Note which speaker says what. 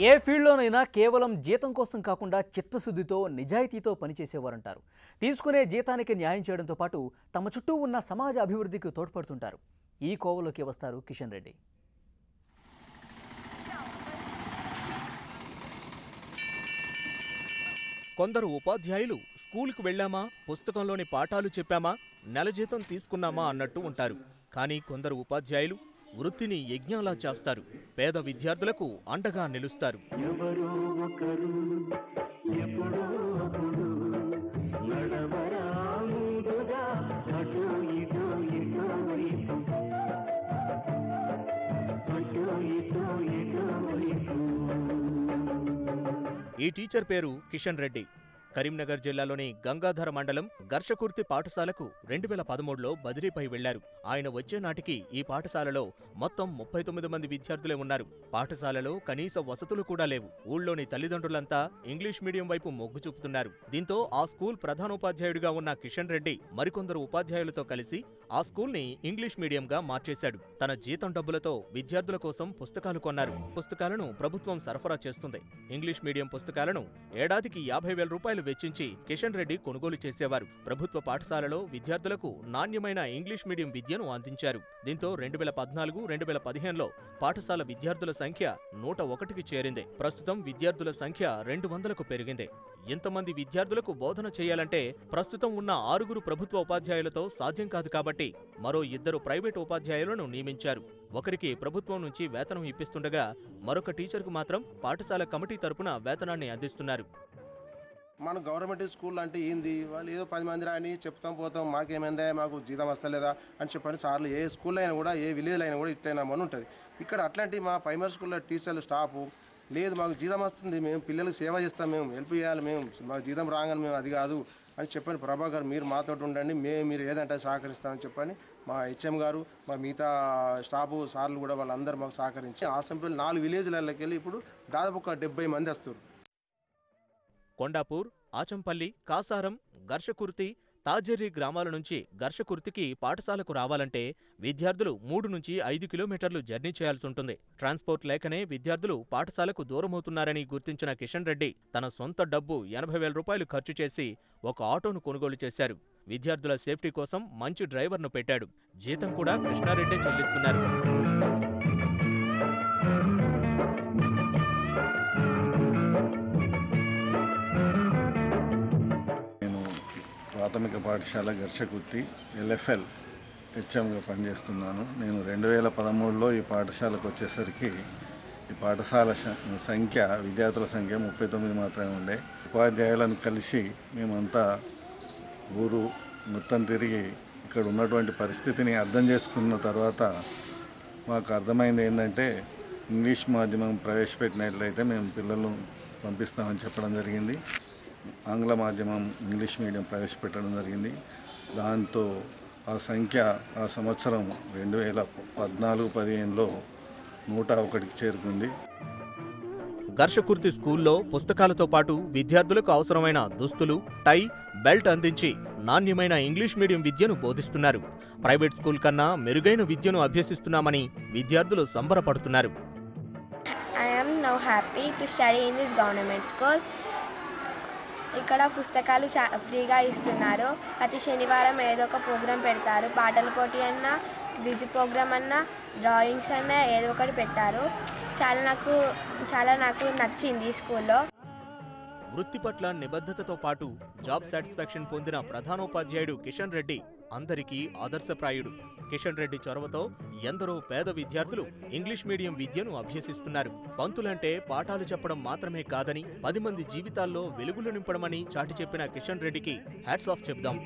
Speaker 1: ఏ ఫీల్డ్లోనైనా కేవలం జీతం కోసం కాకుండా చిత్తశుద్ధితో నిజాయితీతో పనిచేసేవారంటారు. తీసుకునే జీతానికి న్యాయం చేయడంతో పాటు తమ చుట్టూ ఉన్న సమాజ అభివృద్ధికి తోడ్పడుతుంటారు. ఈ కోవలోకి వస్తారు కిషన్ రెడ్డి.
Speaker 2: కొందరు ఉపాధ్యాయులు స్కూల్కు వెళ్ళామా, పుస్తకంలోని పాఠాలు చెప్పామా, నెల జీతం తీసుకున్నామా అన్నట్టు ఉంటారు. కానీ కొందరు ఉపాధ్యాయులు వృత్తిని యజ్ఞంలా చేస్తారు. పేద విద్యార్థులకు అండగా నిలుస్తారు. ఈ టీచర్ పేరు కిషన్ రెడ్డి. కరీంనగర్ జిల్లాలోని గంగాధర మండలం గర్షకుర్తి పాఠశాలకు 2013లో బదిలీపై వెళ్లారు. ఆయన వచ్చే నాటికి ఈ పాఠశాలలో మొత్తం 39 మంది విద్యార్థులే ఉన్నారు. పాఠశాలలో కనీస వసతులు కూడా లేవు. ఊళ్ళోని తల్లిదండ్రులంతా ఇంగ్లీష్ మీడియం వైపు మొగ్గు చూపుతున్నారు. దీంతో ఆ స్కూల్ ప్రధానోపాధ్యాయుడిగా ఉన్న కిషన్ రెడ్డి మరికొందరు ఉపాధ్యాయులతో కలిసి ఆ స్కూల్ని ఇంగ్లీష్ మీడియంగా మార్చేశాడు. తన జీతం డబ్బులతో విద్యార్థుల కోసం పుస్తకాలు కొన్నారు. పుస్తకాలను ప్రభుత్వం సరఫరా చేస్తుంది. ఇంగ్లీష్ మీడియం పుస్తకాలను ఏడాదికి 50,000 రూపాయలు వెచ్చించి కిషన్ రెడ్డి కొనుగోలు చేసేవారు. ప్రభుత్వ పాఠశాలలో విద్యార్థులకు నాణ్యమైన ఇంగ్లీష్ మీడియం విద్యను అందించారు. దీంతో 2014-2015లో పాఠశాల విద్యార్థుల సంఖ్య 101కి చేరింది. ప్రస్తుతం విద్యార్థుల సంఖ్య 200కు పెరిగింది. ఇంతమంది విద్యార్థులకు బోధన చేయాలంటే ప్రస్తుతం ఉన్న 6 ప్రభుత్వ ఉపాధ్యాయులతో సాధ్యం కాదు కాబట్టి మరో 2 ప్రైవేటు ఉపాధ్యాయులను నియమించారు. ఒకరికి ప్రభుత్వం నుంచి వేతనం ఇప్పిస్తుండగా మరొక టీచర్కు మాత్రం పాఠశాల కమిటీ తరపున వేతనాన్ని అందిస్తున్నారు.
Speaker 3: మన గవర్నమెంట్ స్కూల్ అంటే ఏంది, వాళ్ళు ఏదో 10 మంది రాని చెప్తాం పోతాం, మాకేమైందా, మాకు జీతం వస్తలేదా అని చెప్పని సార్లు ఏ స్కూల్లో అయినా కూడా, ఏ విలేజ్లో అయినా కూడా ఇట్లయినామని ఉంటుంది. ఇక్కడ అట్లాంటి మా ప్రైమరీ స్కూల్లో టీచర్లు స్టాఫ్ లేదు, మాకు జీతం వస్తుంది, మేము పిల్లలకు సేవ చేస్తాం, మేము హెల్ప్ చేయాలి, మాకు జీతం రాగానే మేము అది కాదు అని చెప్పని ప్రభాకర్ మీరు మాతో ఉండండి, మీరు ఏదంటే సహకరిస్తామని చెప్పని మా హెచ్ఎం గారు, మా మిగతా స్టాఫ్ సార్లు కూడా వాళ్ళందరూ మాకు సహకరించి అసెంబ్లీ 4 విలేజ్లకి వెళ్ళి ఇప్పుడు దాదాపు ఒక 70 మంది వస్తారు.
Speaker 2: కొండాపూర్, ఆచంపల్లి, కాసారం, గర్షకుర్తి, తాజెర్రి గ్రామాల నుంచి గర్షకుర్తికి పాఠశాలకు రావాలంటే విద్యార్థులు 3 నుంచి 5 కిలోమీటర్లు జర్నీ చేయాల్సి ఉంటుంది. ట్రాన్స్పోర్ట్ లేకనే విద్యార్థులు పాఠశాలకు దూరమవుతున్నారని గుర్తించిన కిషన్ రెడ్డి తన సొంత డబ్బు 80,000 రూపాయలు ఖర్చు చేసి ఒక ఆటోను కొనుగోలు చేశారు. విద్యార్థుల సేఫ్టీ కోసం మంచి డ్రైవర్ను పెట్టాడు. జీతం కూడా కృష్ణారెడ్డే చెల్లిస్తున్నారు.
Speaker 4: ప్రాథమిక పాఠశాల గర్షకుర్తి LFL హెచ్ఎంగా పనిచేస్తున్నాను. నేను 2013లో ఈ పాఠశాలకు వచ్చేసరికి ఈ పాఠశాల సంఖ్య, విద్యార్థుల సంఖ్య 39 మాత్రమే ఉండే. ఉపాధ్యాయులను కలిసి మేమంతా ఊరు మొత్తం తిరిగి ఇక్కడ ఉన్నటువంటి పరిస్థితిని అర్థం చేసుకున్న తర్వాత మాకు అర్థమైంది ఏంటంటే, ఇంగ్లీష్ మాధ్యమం ప్రవేశపెట్టినట్లయితే మేము పిల్లలను పంపిస్తామని చెప్పడం జరిగింది. ఆంగ్ల మాధ్యమం ఇంగ్లీష్ మీడియం ప్రవేశపెట్టడం జరిగింది. దాంతో ఆ సంఖ్య ఆ సంవత్సరం 2014-15లో 101కి చేరుకుంది.
Speaker 2: గర్షకుర్తి స్కూల్లో పుస్తకాలతో పాటు విద్యార్థులకు అవసరమైన దుస్తులు, టై, బెల్ట్ అందించి నాణ్యమైన ఇంగ్లీష్ మీడియం విద్యను బోధిస్తున్నారు. ప్రైవేట్ స్కూల్ కన్నా మెరుగైన విద్యను అభ్యసిస్తున్నామని విద్యార్థులు సంబరపడుతున్నారు.
Speaker 5: I am now happy to study in this government school. ఇక్కడ పుస్తకాలు ఫ్రీగా ఇస్తున్నారు. ప్రతి శనివారం ఏదో ఒక ప్రోగ్రాం పెడతారు. పాటల పోటీ అన్నా, క్విజ్ ప్రోగ్రామ్ అన్నా, డ్రాయింగ్స్ అన్నా ఏదో ఒకటి పెట్టారు. చాలా నాకు నచ్చింది ఈ స్కూల్లో.
Speaker 2: వృత్తి పట్ల నిబద్ధతతో పాటు జాబ్ సాటిస్ఫాక్షన్ పొందిన ప్రధానోపాధ్యాయుడు కిషన్ రెడ్డి అందరికీ ఆదర్శప్రాయుడు. కిషన్ రెడ్డి చొరవతో ఎందరో పేద విద్యార్థులు ఇంగ్లీష్ మీడియం విద్యను అభ్యసిస్తున్నారు. పంతులంటే పాఠాలు చెప్పడం మాత్రమే కాదని 10 మంది జీవితాల్లో వెలుగులు నింపడమని చాటి చెప్పిన కిషన్ రెడ్డికి హ్యాట్స్ ఆఫ్ చెప్దాం.